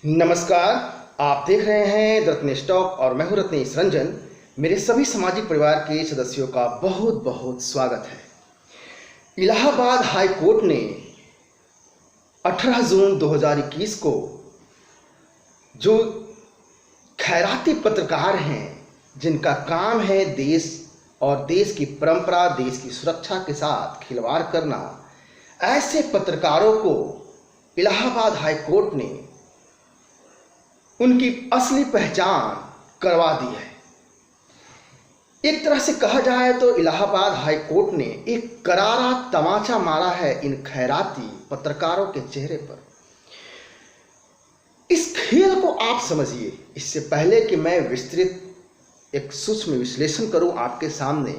नमस्कार। आप देख रहे हैं रत्नेश टॉक और मैं हूं रत्नेश रंजन। मेरे सभी सामाजिक परिवार के सदस्यों का बहुत बहुत स्वागत है। इलाहाबाद हाई कोर्ट ने 18 जून 2021 को जो खैराती पत्रकार हैं जिनका काम है देश और देश की परंपरा, देश की सुरक्षा के साथ खिलवाड़ करना, ऐसे पत्रकारों को इलाहाबाद हाई कोर्ट ने उनकी असली पहचान करवा दी है। एक तरह से कहा जाए तो इलाहाबाद हाई कोर्ट ने एक करारा तमाचा मारा है इन खैराती पत्रकारों के चेहरे पर। इस खेल को आप समझिए। इससे पहले कि मैं विस्तृत एक सूक्ष्म विश्लेषण करूं आपके सामने,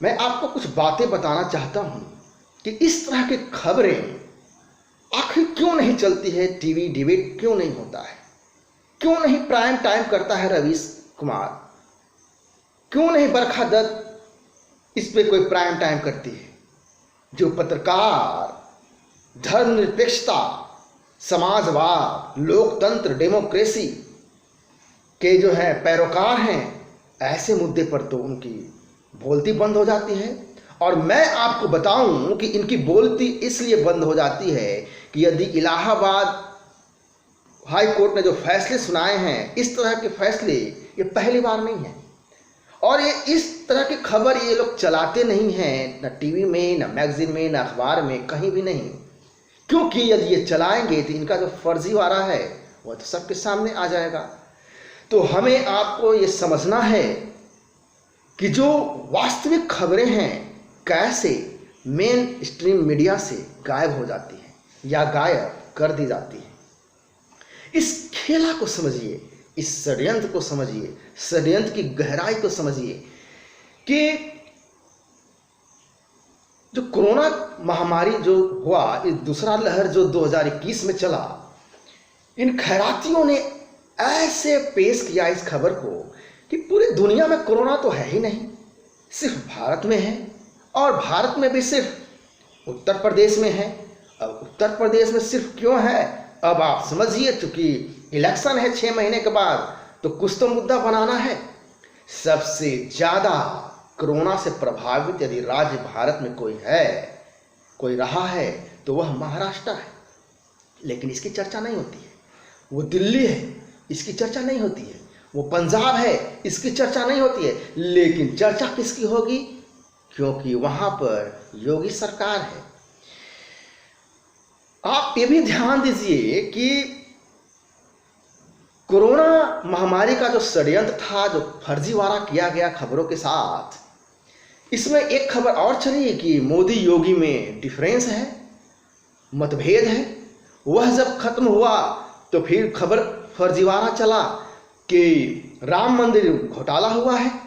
मैं आपको कुछ बातें बताना चाहता हूं कि इस तरह की खबरें आखिर क्यों नहीं चलती है। टीवी डिबेट क्यों नहीं होता है, क्यों नहीं प्राइम टाइम करता है रवीश कुमार, क्यों नहीं बरखा दत्त इस पे कोई प्राइम टाइम करती है। जो पत्रकार धर्मनिरपेक्षता, समाजवाद, लोकतंत्र, डेमोक्रेसी के जो है पैरोकार हैं, ऐसे मुद्दे पर तो उनकी बोलती बंद हो जाती है। और मैं आपको बताऊं कि इनकी बोलती इसलिए बंद हो जाती है कि यदि इलाहाबाद हाई कोर्ट ने जो फैसले सुनाए हैं, इस तरह के फैसले ये पहली बार नहीं है। और ये इस तरह की खबर ये लोग चलाते नहीं हैं, न टीवी में, न मैगजीन में, न अखबार में, कहीं भी नहीं। क्योंकि यदि ये चलाएंगे तो इनका जो फर्जीवाड़ा है वह तो सबके सामने आ जाएगा। तो हमें आपको ये समझना है कि जो वास्तविक खबरें हैं कैसे मेन स्ट्रीम मीडिया से गायब हो जाती है या गायब कर दी जाती है। इस खेला को समझिए, इस षड्यंत्र को समझिए, षड्यंत्र की गहराई को समझिए कि जो कोरोना महामारी जो हुआ, इस दूसरा लहर जो 2021 में चला, इन खैरातियों ने ऐसे पेश किया इस खबर को कि पूरी दुनिया में कोरोना तो है ही नहीं, सिर्फ भारत में है। और भारत में भी सिर्फ उत्तर प्रदेश में है। अब उत्तर प्रदेश में सिर्फ क्यों है, अब आप समझिए। चूंकि इलेक्शन है 6 महीने के बाद, तो कुछ तो मुद्दा बनाना है। सबसे ज़्यादा कोरोना से प्रभावित यदि राज्य भारत में कोई है, कोई रहा है, तो वह महाराष्ट्र है। लेकिन इसकी चर्चा नहीं होती है। वो दिल्ली है, इसकी चर्चा नहीं होती है। वो पंजाब है, इसकी चर्चा नहीं होती है। लेकिन चर्चा किसकी होगी? क्योंकि वहां पर योगी सरकार है। आप ये भी ध्यान दीजिए कि कोरोना महामारी का जो षड्यंत्र था, जो फर्जीवाड़ा किया गया खबरों के साथ, इसमें एक खबर और चली कि मोदी योगी में डिफरेंस है, मतभेद है। वह जब खत्म हुआ तो फिर खबर फर्जीवाड़ा चला कि राम मंदिर घोटाला हुआ है।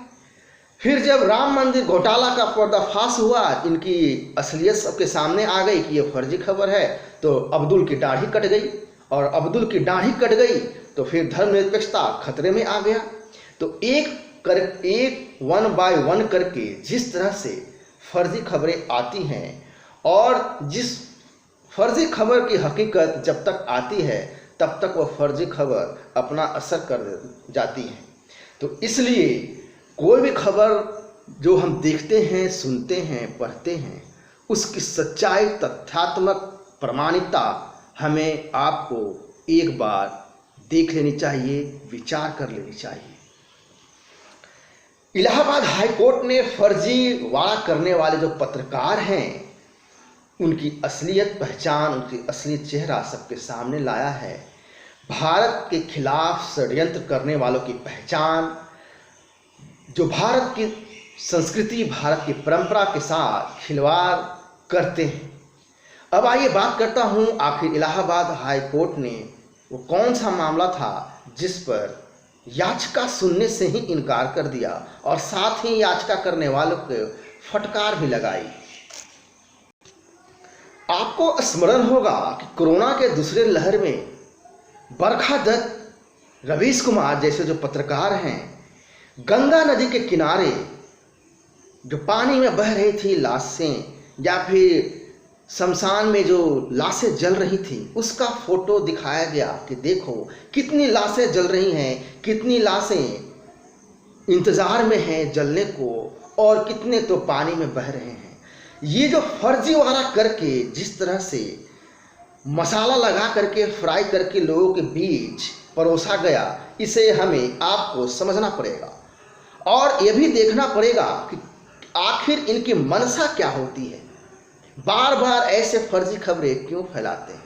फिर जब राम मंदिर घोटाला का पर्दाफाश हुआ, इनकी असलियत सबके सामने आ गई कि ये फर्जी खबर है, तो अब्दुल की दाढ़ी कट गई। और अब्दुल की दाढ़ी कट गई तो फिर धर्मनिरपेक्षता खतरे में आ गया। तो एक वन बाय वन करके जिस तरह से फर्जी खबरें आती हैं, और जिस फर्जी खबर की हकीकत जब तक आती है तब तक वह फर्जी खबर अपना असर कर जाती है। तो इसलिए कोई भी खबर जो हम देखते हैं, सुनते हैं, पढ़ते हैं, उसकी सच्चाई, तथ्यात्मक प्रमाणिकता हमें आपको एक बार देख लेनी चाहिए, विचार कर लेनी चाहिए। इलाहाबाद हाई कोर्ट ने फर्जीवाड़ा करने वाले जो पत्रकार हैं, उनकी असलियत पहचान, उनकी असली चेहरा सबके सामने लाया है। भारत के खिलाफ षड्यंत्र करने वालों की पहचान, जो भारत की संस्कृति, भारत की परंपरा के साथ खिलवाड़ करते हैं। अब आइए बात करता हूं, आखिर इलाहाबाद हाई कोर्ट ने वो कौन सा मामला था जिस पर याचिका सुनने से ही इनकार कर दिया और साथ ही याचिका करने वालों को फटकार भी लगाई। आपको स्मरण होगा कि कोरोना के दूसरे लहर में बरखा दत्त, रवीश कुमार जैसे जो पत्रकार हैं, गंगा नदी के किनारे जो पानी में बह रही थी लाशें, या फिर शमशान में जो लाशें जल रही थी उसका फोटो दिखाया गया कि देखो कितनी लाशें जल रही हैं, कितनी लाशें इंतज़ार में हैं जलने को, और कितने तो पानी में बह रहे हैं। ये जो फर्जीवाड़ा करके जिस तरह से मसाला लगा करके फ्राई करके लोगों के बीच परोसा गया, इसे हमें आपको समझना पड़ेगा और यह भी देखना पड़ेगा कि आखिर इनकी मंशा क्या होती है, बार बार ऐसे फर्जी खबरें क्यों फैलाते हैं।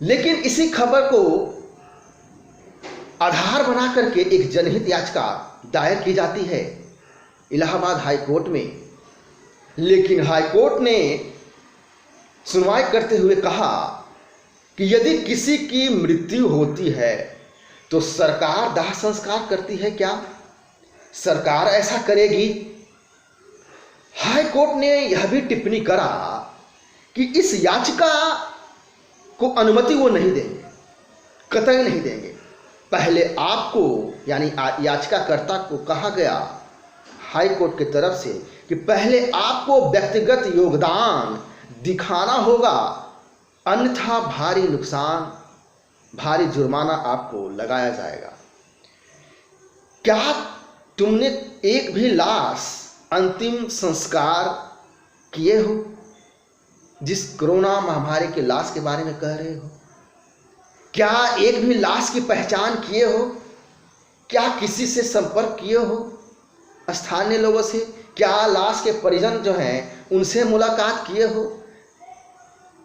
लेकिन इसी खबर को आधार बना करके एक जनहित याचिका दायर की जाती है इलाहाबाद हाई कोर्ट में। लेकिन हाई कोर्ट ने सुनवाई करते हुए कहा कि यदि किसी की मृत्यु होती है तो सरकार दाह संस्कार करती है क्या? सरकार ऐसा करेगी? हाई कोर्ट ने यह भी टिप्पणी करा कि इस याचिका को अनुमति वो नहीं देंगे, कतई नहीं देंगे। पहले आपको यानी याचिकाकर्ता को कहा गया हाई कोर्ट की तरफ से कि पहले आपको व्यक्तिगत योगदान दिखाना होगा, अन्यथा भारी नुकसान, भारी जुर्माना आपको लगाया जाएगा। क्या तुमने एक भी लाश अंतिम संस्कार किए हो? जिस कोरोना महामारी के लाश के बारे में कह रहे हो, क्या एक भी लाश की पहचान किए हो? क्या किसी से संपर्क किए हो स्थानीय लोगों से? क्या लाश के परिजन जो हैं उनसे मुलाकात किए हो?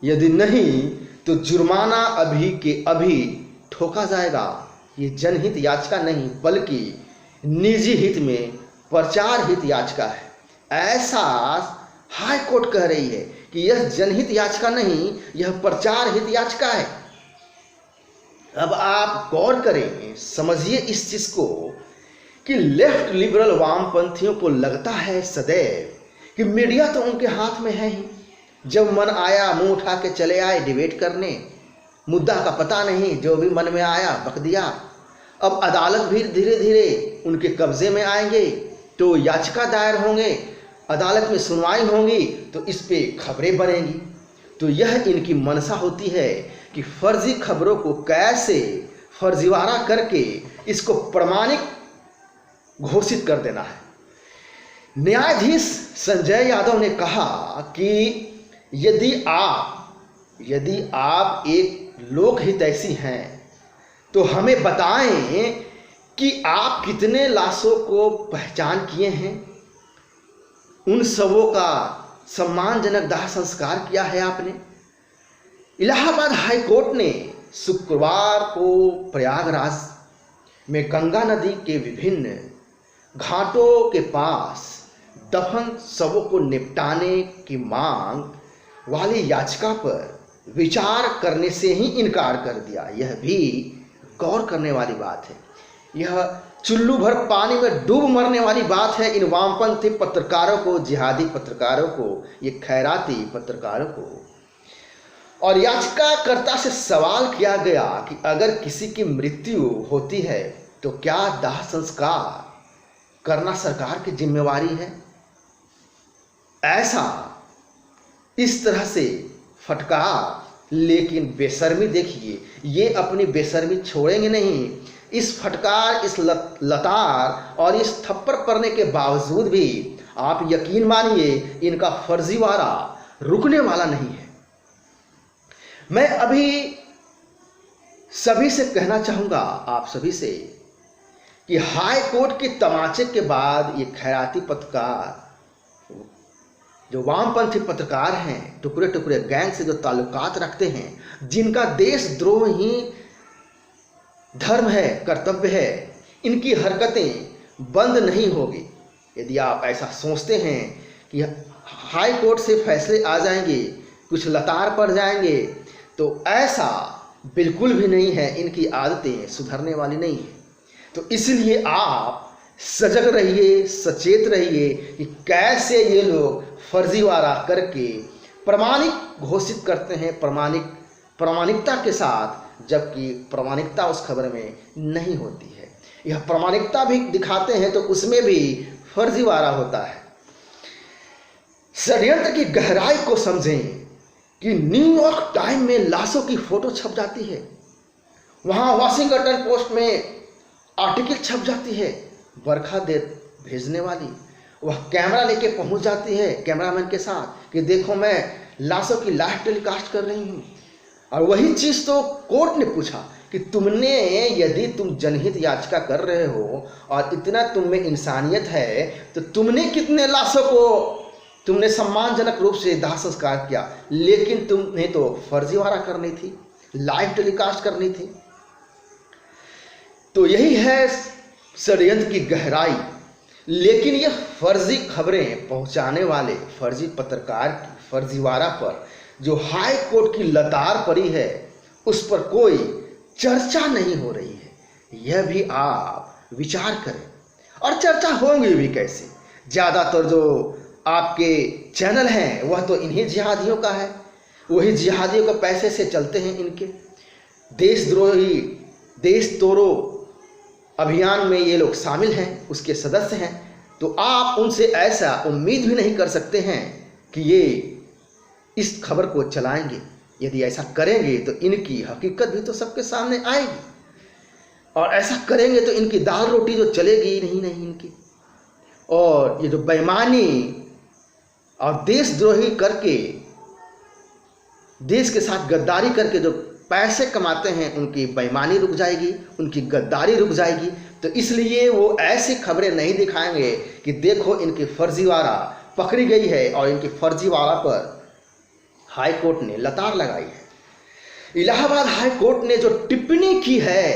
यदि नहीं तो जुर्माना अभी के अभी ठोका जाएगा। ये जनहित याचिका नहीं बल्कि निजी हित में प्रचार हित याचिका है, ऐसा हाई कोर्ट कह रही है कि यह जनहित याचिका नहीं, यह प्रचार हित याचिका है। अब आप गौर करें, समझिए इस चीज को कि लेफ्ट लिबरल वामपंथियों को लगता है सदैव कि मीडिया तो उनके हाथ में है ही, जब मन आया मुंह उठा के चले आए डिबेट करने, मुद्दा का पता नहीं, जो भी मन में आया बक दिया। अब अदालत भी धीरे धीरे उनके कब्जे में आएंगे तो याचिका दायर होंगे, अदालत में सुनवाई होगी तो इस पे खबरें बनेंगी। तो यह इनकी मनसा होती है कि फर्जी खबरों को कैसे फर्जीवाड़ा करके इसको प्रमाणिक घोषित कर देना है। न्यायाधीश संजय यादव ने कहा कि यदि आप एक लोकहितैषी हैं तो हमें बताएं कि आप कितने लाशों को पहचान किए हैं, उन सबों का सम्मानजनक दाह संस्कार किया है आपने। इलाहाबाद हाई कोर्ट ने शुक्रवार को प्रयागराज में गंगा नदी के विभिन्न घाटों के पास दफन शवों को निपटाने की मांग वाली याचिका पर विचार करने से ही इनकार कर दिया। यह भी गौर करने वाली बात है। यह चुल्लू भर पानी में डूब मरने वाली बात है इन वामपंथी पत्रकारों को, जिहादी पत्रकारों को, ये खैराती पत्रकारों को। और याचिकाकर्ता से सवाल किया गया कि अगर किसी की मृत्यु होती है तो क्या दाह संस्कार करना सरकार की जिम्मेवारी है? ऐसा इस तरह से फटकार, लेकिन बेशर्मी देखिए, ये अपनी बेशर्मी छोड़ेंगे नहीं। इस फटकार, इस लतार और इस थप्पड़ पड़ने के बावजूद भी आप यकीन मानिए इनका फर्जीवाड़ा रुकने वाला नहीं है। मैं अभी सभी से कहना चाहूँगा, आप सभी से, कि हाई कोर्ट के तमाचे के बाद ये खैराती पत्रकार, जो वामपंथी पत्रकार हैं, टुकड़े टुकड़े गैंग से जो ताल्लुकात रखते हैं, जिनका देशद्रोह ही धर्म है, कर्तव्य है, इनकी हरकतें बंद नहीं होगी। यदि आप ऐसा सोचते हैं कि हाई कोर्ट से फैसले आ जाएंगे, कुछ लतार पड़ जाएंगे, तो ऐसा बिल्कुल भी नहीं है। इनकी आदतें सुधरने वाली नहीं है। तो इसलिए आप सजग रहिए, सचेत रहिए कि कैसे ये लोग फर्जीवाड़ा करके प्रमाणिक घोषित करते हैं, प्रामाणिकता के साथ, जबकि प्रामाणिकता उस खबर में नहीं होती है। यह प्रामाणिकता भी दिखाते हैं तो उसमें भी फर्जीवाड़ा होता है। षड्यंत्र की गहराई को समझें कि न्यूयॉर्क टाइम में लाशों की फोटो छप जाती है, वहां वाशिंगटन पोस्ट में आर्टिकल छप जाती है, बरखा दे भेजने वाली वह कैमरा लेके पहुंच जाती है कैमरामैन के साथ कि देखो मैं लाशों की लाइव टेलीकास्ट कर रही हूं। और वही चीज तो कोर्ट ने पूछा कि तुमने, यदि तुम जनहित याचिका कर रहे हो और इतना तुम में इंसानियत है तो तुमने कितने लाशों को तुमने सम्मानजनक रूप से दाह संस्कार किया, लेकिन तुमने तो फर्जीवाड़ा करनी थी, लाइव टेलीकास्ट करनी थी। तो यही है षड्यंत्र की गहराई। लेकिन यह फर्जी खबरें पहुंचाने वाले फर्जी पत्रकार की फर्जीवाड़ा पर जो हाई कोर्ट की लतार पड़ी है उस पर कोई चर्चा नहीं हो रही है। यह भी आप विचार करें, और चर्चा होंगी भी कैसे। ज़्यादातर जो आपके चैनल हैं वह तो इन्हीं जिहादियों का है, वही जिहादियों के पैसे से चलते हैं। इनके देशद्रोही देश तोड़ो अभियान में ये लोग शामिल हैं, उसके सदस्य हैं। तो आप उनसे ऐसा उम्मीद भी नहीं कर सकते हैं कि ये इस खबर को चलाएंगे। यदि ऐसा करेंगे तो इनकी हकीकत भी तो सबके सामने आएगी, और ऐसा करेंगे तो इनकी दाल रोटी जो चलेगी ही नहीं इनकी। और ये जो बेईमानी और देशद्रोही करके, देश के साथ गद्दारी करके जो पैसे कमाते हैं, उनकी बेईमानी रुक जाएगी, उनकी गद्दारी रुक जाएगी। तो इसलिए वो ऐसी खबरें नहीं दिखाएंगे कि देखो इनकी फर्जीवाड़ा पकड़ी गई है और इनकी फर्जीवाड़ा पर हाई कोर्ट ने लतार लगाई है। इलाहाबाद हाई कोर्ट ने जो टिप्पणी की है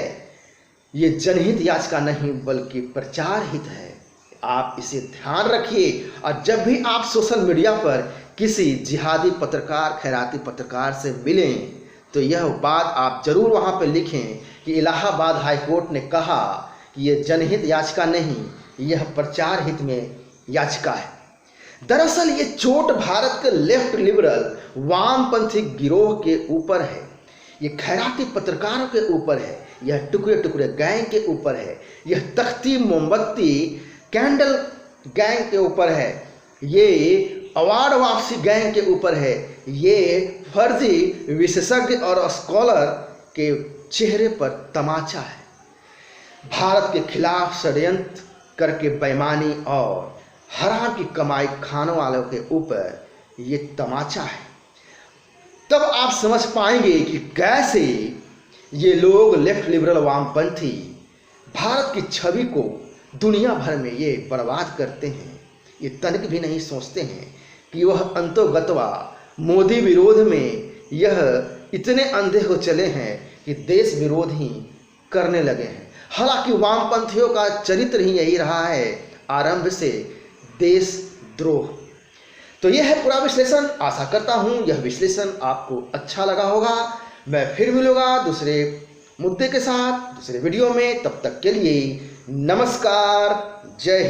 ये जनहित याचिका नहीं बल्कि प्रचार हित है। आप इसे ध्यान रखिए, और जब भी आप सोशल मीडिया पर किसी जिहादी पत्रकार, खैराती पत्रकार से मिलें तो यह बात आप जरूर वहां पर लिखें कि इलाहाबाद हाई कोर्ट ने कहा कि यह जनहित याचिका नहीं, यह प्रचार हित में याचिका है। दरअसल ये चोट भारत के लेफ्ट लिबरल वामपंथी गिरोह के ऊपर है, ये खैराती पत्रकारों के ऊपर है, यह टुकड़े टुकड़े गैंग के ऊपर है, यह तख्ती मोमबत्ती कैंडल गैंग के ऊपर है, ये अवार्ड वापसी गैंग के ऊपर है, ये फर्जी विशेषज्ञ और स्कॉलर के चेहरे पर तमाचा है। भारत के खिलाफ षड्यंत्र करके बेईमानी और हराम की कमाई खाने वालों के ऊपर ये तमाचा है। तब आप समझ पाएंगे कि कैसे ये लोग लेफ्ट लिबरल वामपंथी भारत की छवि को दुनिया भर में ये बर्बाद करते हैं। ये तनिक भी नहीं सोचते हैं कि वह अंतोगत्वा मोदी विरोध में यह इतने अंधे हो चले हैं कि देश विरोध ही करने लगे हैं। हालांकि वामपंथियों का चरित्र ही यही रहा है आरंभ से, देशद्रोह। तो यह है पूरा विश्लेषण। आशा करता हूं यह विश्लेषण आपको अच्छा लगा होगा। मैं फिर मिलूंगा दूसरे मुद्दे के साथ दूसरे वीडियो में। तब तक के लिए नमस्कार, जय हिंद।